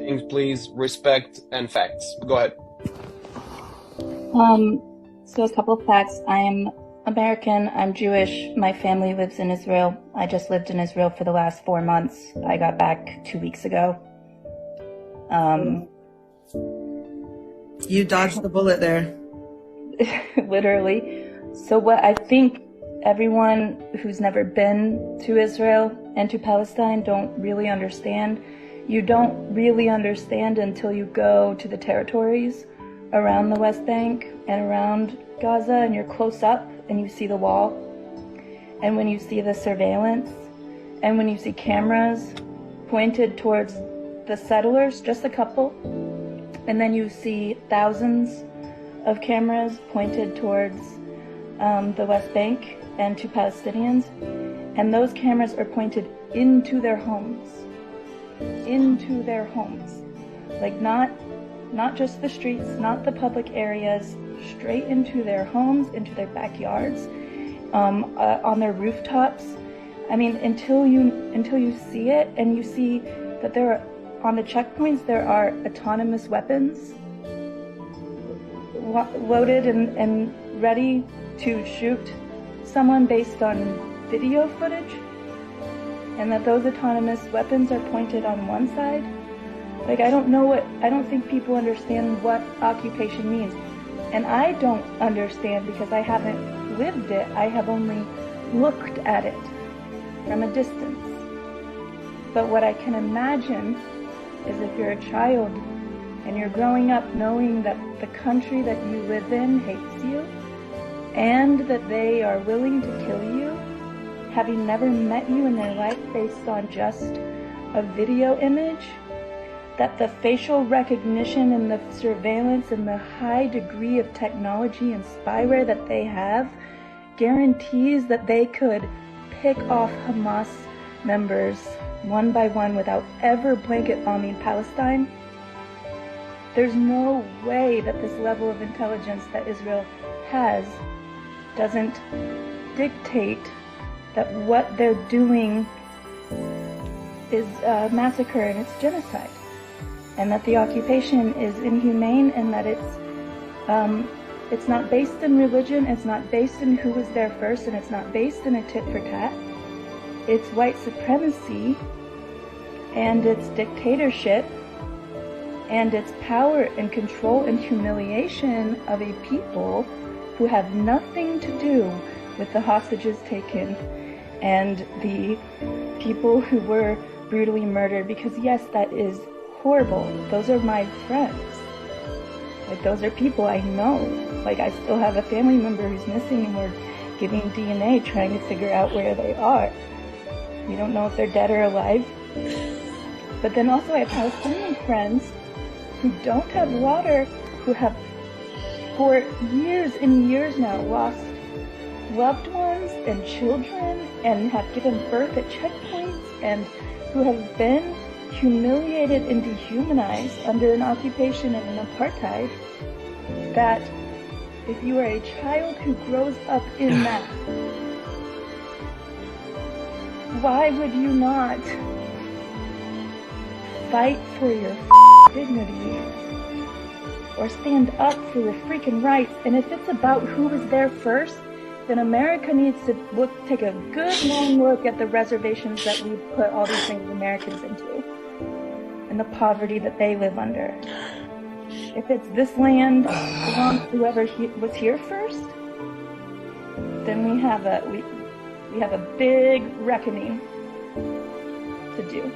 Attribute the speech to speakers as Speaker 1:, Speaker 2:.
Speaker 1: things, please. Respect and facts. Go ahead.
Speaker 2: So a couple of facts. I'm American. I'm Jewish. My family lives in Israel. I just lived in Israel for the last 4 months. I got back 2 weeks ago.
Speaker 3: You dodged the bullet there.
Speaker 2: Literally. So what I think everyone who's never been to Israel and to Palestine don't really understand. You don't really understand until you go to the territories around the West Bank and around Gaza, and you're close up and you see the wall, and when you see the surveillance, and when you see cameras pointed towards the settlers, just a couple, and then you see thousands of cameras pointed towards the West Bank and to Palestinians, and those cameras are pointed into their homes, like not just the streets, not the public areas, straight into their homes, into their backyards, on their rooftops. I mean, until you see it, and you see that there are, on the checkpoints, there are autonomous weapons loaded and ready to shoot someone based on video footage, and that those autonomous weapons are pointed on one side. Like, I don't think people understand what occupation means. And I don't understand because I haven't lived it. I have only looked at it from a distance. But what I can imagine is if you're a child and you're growing up knowing that the country that you live in hates you and that they are willing to kill you, having never met you in their life based on just a video image, that the facial recognition and the surveillance and the high degree of technology and spyware that they have guarantees that they could pick off Hamas members one by one without ever blanket bombing Palestine. There's no way that this level of intelligence that Israel has doesn't dictate that what they're doing is massacre and it's genocide, and that the occupation is inhumane, and that it's not based in religion, it's not based in who was there first, and it's not based in a tit for tat. It's white supremacy, and it's dictatorship, and it's power and control and humiliation of a people who have nothing to do with the hostages taken and the people who were brutally murdered. Because yes, that is horrible. Those are my friends. Like, those are people I know. Like, I still have a family member who's missing, and we're giving DNA trying to figure out where they are. We don't know if they're dead or alive. But then also I have Palestinian friends who don't have water, who have for years and years now lost loved ones and children, and have given birth at checkpoints, and who have been humiliated and dehumanized under an occupation and an apartheid, that if you are a child who grows up in that, why would you not fight for your dignity or stand up for your freaking rights? And if it's about who was there first, then America needs to take a good long look at the reservations that we've put all these Native Americans into, and the poverty that they live under. If it's this land belongs to whoever was here first, then we have a big reckoning to do.